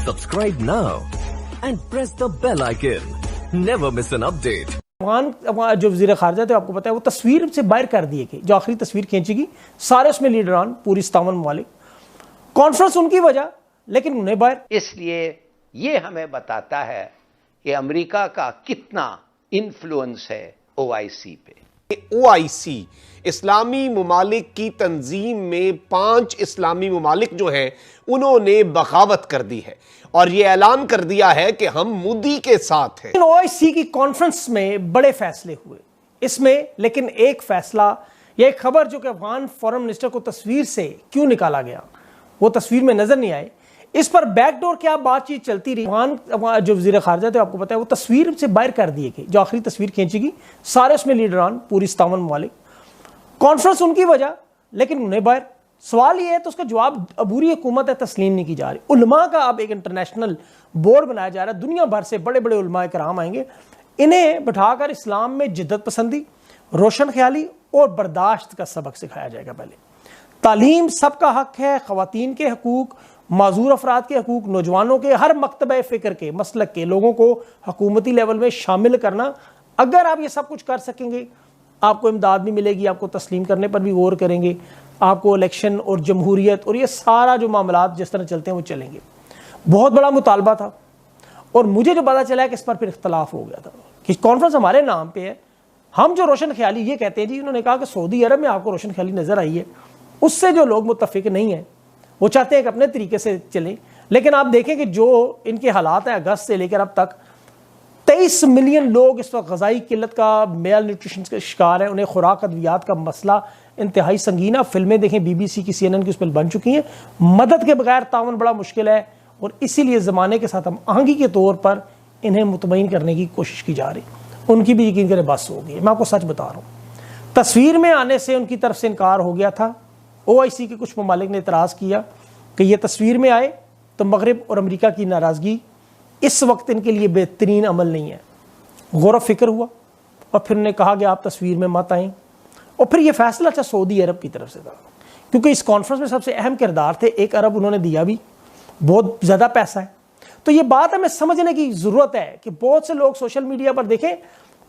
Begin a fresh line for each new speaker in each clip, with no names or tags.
Subscribe now and press the bell icon. Never miss an update.
वहाँ जो वज़ीर ख़ारजा थे आपको पता है वो तस्वीर से बाहर कर दिए गए। जो आखिरी तस्वीर खींची गई सारे उसमें लीडरान पूरी 57 ममालिक, कॉन्फ्रेंस उनकी वजह, लेकिन उन्हें बाहर।
इसलिए ये हमें बताता है कि अमेरिका का कितना इन्फ्लुएंस है ओआईसी पे।
ओआईसी इस्लामी ममालिक की तंजीम में 5 इस्लामी ममालिक जो हैं उन्होंने बगावत कर दी है और ये ऐलान कर दिया है कि हम मोदी के साथ हैं।
ओआईसी की कॉन्फ्रेंस में बड़े फैसले हुए इसमें, लेकिन एक फैसला या एक खबर जो कि अफगान फॉरेन मिनिस्टर को तस्वीर से क्यों निकाला गया वो तस्वीर में नजर नहीं आए। इस पर बैकडोर क्या बातचीत चलती रही। अफगान जो वज़ीर ख़ारजा थे आपको पता है वो तस्वीर से बाहर कर दिए गए। जो आखिरी तस्वीर खींची गई सारे उसमें लीडरान पूरी 57 ममालिक, कॉन्फ्रेंस उनकी वजह, लेकिन उन्हें बाहर। सवाल ये है तो उसका जवाब अबूरी हुकूमत है तस्लीम नहीं की जा रही। उलमा का अब एक इंटरनेशनल बोर्ड बनाया जा रहा है, दुनिया भर से बड़े बड़े उलमा कराम आएंगे, इन्हें बैठाकर इस्लाम में जिद्दत पसंदी, रोशन ख्याली और बर्दाश्त का सबक सिखाया जाएगा। पहले तालीम सबका हक है, ख़वातीन के हकूक, माजूर अफराद के हकूक, नौजवानों के, हर मकतबा फ़िक्र के मसलक के लोगों को हुकूमती लेवल में शामिल करना। अगर आप ये सब कुछ कर सकेंगे आपको इमदाद भी मिलेगी, आपको तस्लीम करने पर भी गौर करेंगे, आपको इलेक्शन और जमहूरियत और ये सारा जो मामलात जिस तरह चलते हैं वो चलेंगे। बहुत बड़ा मुतालबा था और मुझे जो पता चला है कि इस पर फिर इख्तलाफ हो गया था कि कॉन्फ्रेंस हमारे नाम पे है। हम जो रोशन ख्याली ये कहते हैं जी, उन्होंने कहा कि सऊदी अरब में आपको रोशन ख्याली नज़र आई है, उससे जो लोग मुत्तफिक नहीं है वो चाहते हैं कि अपने तरीके से चलें। लेकिन आप देखें कि जो इनके हालात हैं अगस्त से लेकर अब तक 23 मिलियन लोग इस वक्त ग़ज़ाई किल्लत का, मेल न्यूट्रिशन का शिकार है। उन्हें खुराक अद्वियात का मसला इंतहाई संगीन है। फिल्में देखें BBC की, CNN की, उस पर बन चुकी हैं। मदद के बगैर तावन बड़ा मुश्किल है और इसीलिए ज़माने के साथ हम आहंगी के तौर पर इन्हें मुतमईन करने की कोशिश की जा रही। उनकी भी यकीन करें बस हो गई। मैं आपको सच बता रहा हूँ, तस्वीर में आने से उनकी तरफ से इनकार हो गया था। ओआईसी के कुछ ममालिक ने इतराज़ किया कि यह तस्वीर में आए तो मगरब और अमेरिका की नाराज़गी इस वक्त इनके लिए बेहतरीन अमल नहीं है। गौर फिक्र हुआ और फिर उन्होंने कहा कि आप तस्वीर में मत आएँ। और फिर यह फैसला अच्छा सऊदी अरब की तरफ से था, क्योंकि इस कॉन्फ्रेंस में सबसे अहम किरदार थे। 1 अरब उन्होंने दिया भी, बहुत ज़्यादा पैसा है। तो ये बात हमें समझने की ज़रूरत है कि बहुत से लोग सोशल मीडिया पर देखें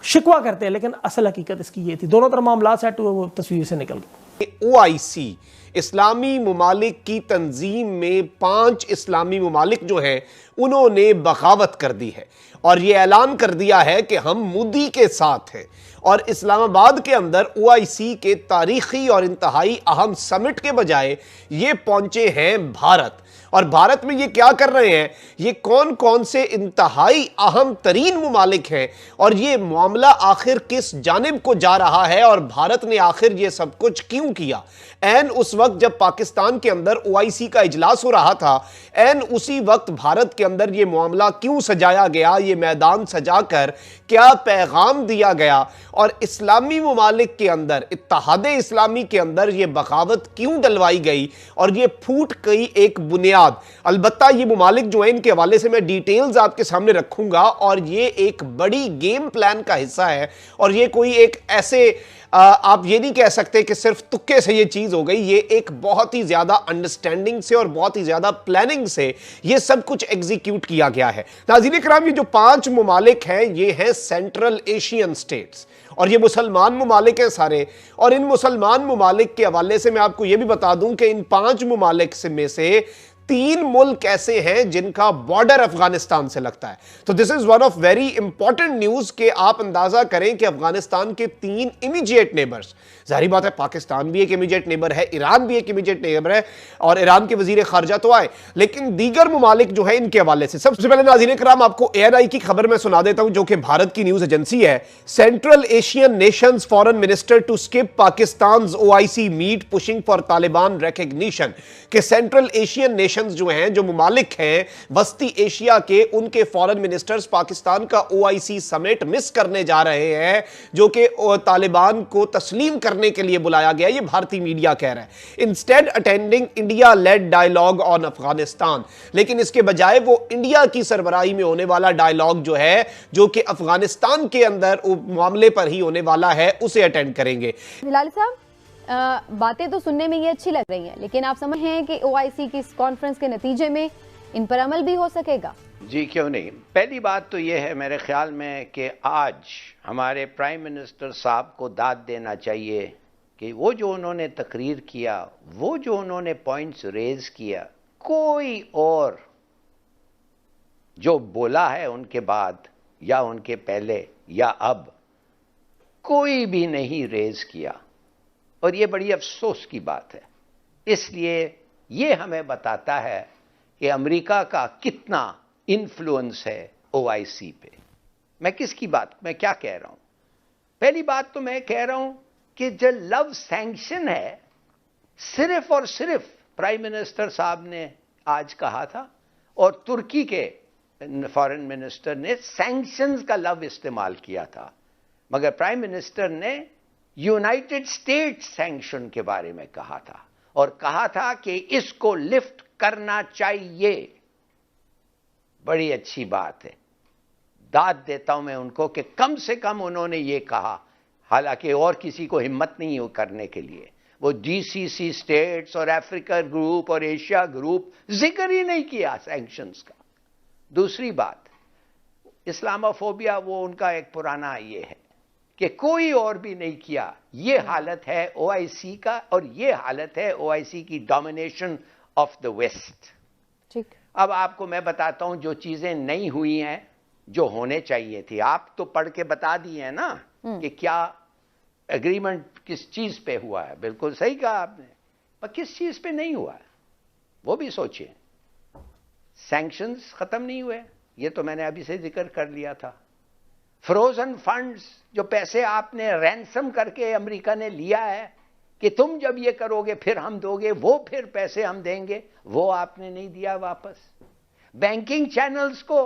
शिकवा करते हैं, लेकिन असल हकीकत इसकी ये थी। दोनों तरफ मामला सेट हुए, वो तस्वीर से निकल गए।
ओआईसी इस्लामी ममालिक की तंजीम में 5 इस्लामी ममालिक जो हैं उन्होंने बगावत कर दी है और ये ऐलान कर दिया है कि हम मोदी के साथ हैं। और इस्लामाबाद के अंदर ओआईसी के तारीखी और इंतहाई अहम समिट के बजाय ये पहुंचे हैं भारत। और भारत में ये क्या कर रहे हैं, ये कौन कौन से इंतहाई अहम तरीन ममालिक हैं और ये मामला आखिर किस जानिब को जा रहा है और भारत ने आखिर ये सब कुछ क्यों किया। एन उस वक्त जब पाकिस्तान के अंदर ओआईसी का इजलास हो रहा था, एन उसी वक्त भारत के अंदर ये मामला क्यों सजाया गया, ये मैदान सजाकर क्या पैगाम दिया गया और इस्लामी ममालिक के अंदर, इत्तेहाद इस्लामी के अंदर ये बगावत क्यों डलवाई गई और ये फूट गई एक बुनियाद। अलबत्ता ये ममालिक जो है इनके हवाले से मैं डिटेल्स आपके सामने रखूंगा और ये एक बड़ी गेम प्लान का हिस्सा है और ये कोई एक ऐसे आप ये नहीं कह सकते कि सिर्फ तुक्के से ये चीज हो गई। ये एक बहुत ही ज्यादा अंडरस्टैंडिंग से और बहुत ही ज्यादा प्लानिंग से ये सब कुछ एग्जीक्यूट किया गया है। नाज़रीन किराम, ये जो 5 ममालिक हैं ये हैं सेंट्रल एशियन स्टेट्स और ये मुसलमान ममालिक हैं सारे। और इन मुसलमान ममालिक के हवाले से मैं आपको ये भी बता दूं कि इन 5 ममालिक में से 3 मुल्क ऐसे हैं जिनका बॉर्डर अफगानिस्तान से लगता है। तो this is one of very important news कि आप अंदाजा करें कि अफगानिस्तान के 3 इमीडिएट नेबर्स, जाहिर बात है पाकिस्तान भी एक इमीडिएट नेबर है, ईरान भी एक इमीडिएट नेबर है और ईरान के वजीर खारजा तो आए, लेकिन दीगर ममालिक जो है इनके हवाले से सबसे पहले नाज़रीन किराम आपको ANI की खबर मैं सुना देता हूं जो कि भारत की न्यूज एजेंसी है। Central Asian nations foreign minister to skip Pakistan OIC meet pushing for Taliban recognition. कि सेंट्रल एशियन नेशंस जो हैं, जो ममालिक हैं वस्ती एशिया के, उनके फॉरेन मिनिस्टर्स पाकिस्तान का OIC समिट मिस करने जा रहे हैं जो कि तालिबान को तस्लीम करने के लिए बुलाया गया। ये भारतीय मीडिया कह रहा है। Instead attending India led dialogue on Afghanistan, लेकिन इसके बजाय वो इंडिया की सरबराही में होने वाला डायलॉग जो है, जो कि अफगानिस्तान के अंदर मामले पर ही होने वाला है, उसे अटेंड करेंगे।
हिलाली साहब, बातें तो सुनने में ये अच्छी लग रही हैं, लेकिन आप समझ हैं कि OIC की इस कॉन्फ्रेंस के नतीजे में इन पर अमल भी हो सकेगा?
जी क्यों नहीं। पहली बात तो यह है मेरे ख्याल में कि आज हमारे प्राइम मिनिस्टर साहब को दाद देना चाहिए कि वो जो उन्होंने तकरीर किया, वो जो उन्होंने पॉइंट्स रेज किया, कोई और जो बोला है उनके बाद या उनके पहले या अब कोई भी नहीं रेज किया, और ये बड़ी अफसोस की बात है। इसलिए ये हमें बताता है कि अमेरिका का कितना इन्फ्लुएंस है ओआईसी पे। मैं मैं क्या कह रहा हूं? पहली बात तो मैं कह रहा हूं कि जो लव सैंक्शन है, सिर्फ और सिर्फ प्राइम मिनिस्टर साहब ने आज कहा था, और तुर्की के फॉरेन मिनिस्टर ने सैंक्शंस का लव इस्तेमाल किया था, मगर प्राइम मिनिस्टर ने यूनाइटेड स्टेट्स सैंक्शन के बारे में कहा था, और कहा था कि इसको लिफ्ट करना चाहिए। बड़ी अच्छी बात है, दाद देता हूं मैं उनको कि कम से कम उन्होंने ये कहा, हालांकि और किसी को हिम्मत नहीं हो करने के लिए। वो जीसीसी स्टेट्स और अफ्रीका ग्रुप और एशिया ग्रुप जिक्र ही नहीं किया सैंक्शंस का। दूसरी बात, इस्लामोफोबिया वो उनका एक पुराना ये है कि कोई और भी नहीं किया। ये हालत है ओआईसी का, और ये हालत है ओआईसी की डोमिनेशन ऑफ द वेस्ट।
ठीक।
अब आपको मैं बताता हूं जो चीजें नहीं हुई हैं जो होने चाहिए थी। आप तो पढ़ के बता दिए हैं ना कि क्या एग्रीमेंट किस चीज पे हुआ है। बिल्कुल सही कहा आपने, पर किस चीज पे नहीं हुआ है वो भी सोचिए। सैंक्शंस खत्म नहीं हुए, ये तो मैंने अभी से जिक्र कर लिया था। फ्रोजन फंड्स, जो पैसे आपने रैंसम करके अमेरिका ने लिया है कि तुम जब ये करोगे फिर हम दोगे, वो फिर पैसे हम देंगे, वो आपने नहीं दिया वापस। बैंकिंग चैनल्स को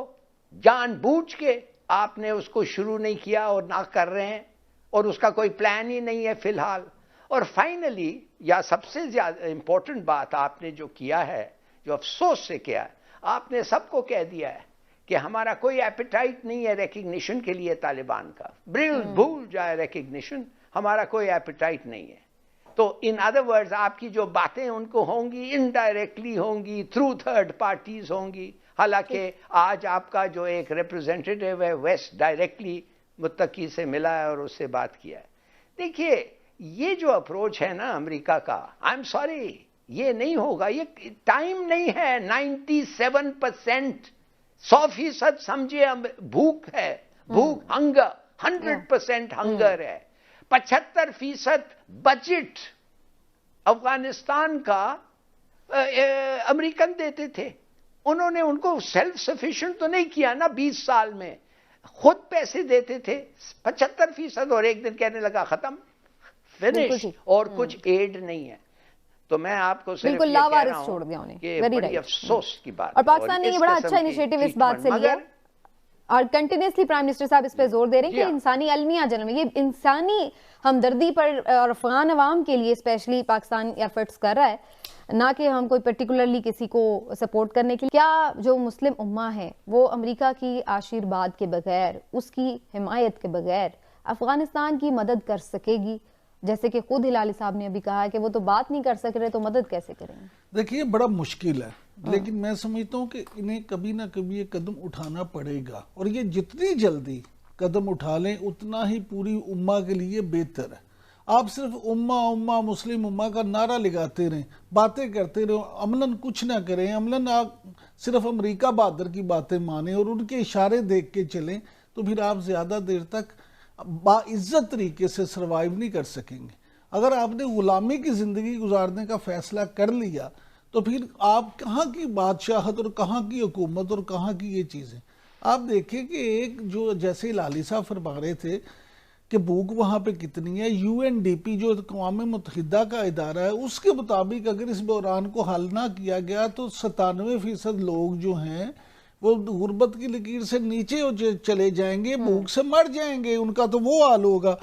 जानबूझ के आपने उसको शुरू नहीं किया और ना कर रहे हैं, और उसका कोई प्लान ही नहीं है फिलहाल। और फाइनली, या सबसे ज्यादा इंपॉर्टेंट बात आपने जो किया है, जो अफसोस से किया है, आपने सबको कह दिया है कि हमारा कोई एपिटाइट नहीं है रिकग्निशन के लिए तालिबान का। भूल जाए रिकग्निशन, हमारा कोई एपिटाइट नहीं है। तो इन अदर वर्ड्स, आपकी जो बातें उनको होंगी इनडायरेक्टली होंगी, थ्रू थर्ड पार्टीज होंगी। हालांकि आज आपका जो एक रिप्रेजेंटेटिव है वेस्ट डायरेक्टली मुत्तकी से मिला है और उससे बात किया है। देखिए, ये जो अप्रोच है ना अमेरिका का, आई एम सॉरी, ये नहीं होगा। ये टाइम नहीं है। 97%, 100% समझिए भूख है, भूख, हंगर, 100% हंगर है। 75% बजट अफगानिस्तान का अमेरिकन देते थे। उन्होंने उनको सेल्फ सफिशिएंट तो नहीं किया ना 20 साल में, खुद पैसे देते थे 75%, और एक दिन कहने लगा खत्म, फिनिश, और कुछ एड नहीं है। तो मैं आपको सिर्फ
बिल्कुल लावारिस छोड़ दिया उन्हें।
ये बड़ी अफसोस की बात।
और पाकिस्तान ने ये बड़ा अच्छा इनिशिएटिव इस बात से लिया, और कंटिन्यूसली प्राइम मिनिस्टर साहब इस पे जोर दे रहे हैं कि इंसानी अलमिया जन्म, ये इंसानी हमदर्दी पर और अफगान अवाम के लिए स्पेशली पाकिस्तान एफर्ट्स कर रहा है, ना कि हम कोई पर्टिकुलरली किसी को सपोर्ट करने के लिए। क्या जो मुस्लिम उम्मा है वो अमेरिका की आशीर्वाद के बगैर, उसकी हिमायत के बगैर अफगानिस्तान की मदद कर सकेगी? जैसे कि खुद हिलाली साहब ने अभी कहा कि वो तो बात नहीं कर सक रहे, तो मदद कैसे करेंगे?
देखिए, बड़ा मुश्किल है, लेकिन मैं समझता हूँ कि इन्हें कभी ना कभी ये कदम उठाना पड़ेगा, और ये जितनी जल्दी कदम उठा लें उतना ही पूरी उम्मा के लिए बेहतर है। आप सिर्फ उम्मा उम्मा मुस्लिम उम्मा का नारा लगाते रहें, बातें करते रहे, अमलन कुछ ना करें, अमलन आप सिर्फ अमेरिका बहादुर की बातें माने और उनके इशारे देख के चलें, तो फिर आप ज्यादा देर तक बाइज्जत तरीके से सर्वाइव नहीं कर सकेंगे। अगर आपने गुलामी की जिंदगी गुजारने का फैसला कर लिया तो फिर आप कहाँ की बादशाहत और कहाँ की हुकूमत और कहाँ की ये चीज़ें। आप देखें कि एक जो जैसे लाली साहब फरमा रहे थे कि भूख वहाँ पे कितनी है, UNDP जो अक़वाम मुत्तहिदा का इदारा है उसके मुताबिक अगर इस बहरान को हल ना किया गया तो 97% लोग जो हैं वो गुर्बत की लकीर से नीचे चले जाएंगे, भूख से मर जाएंगे, उनका तो वो हाल होगा।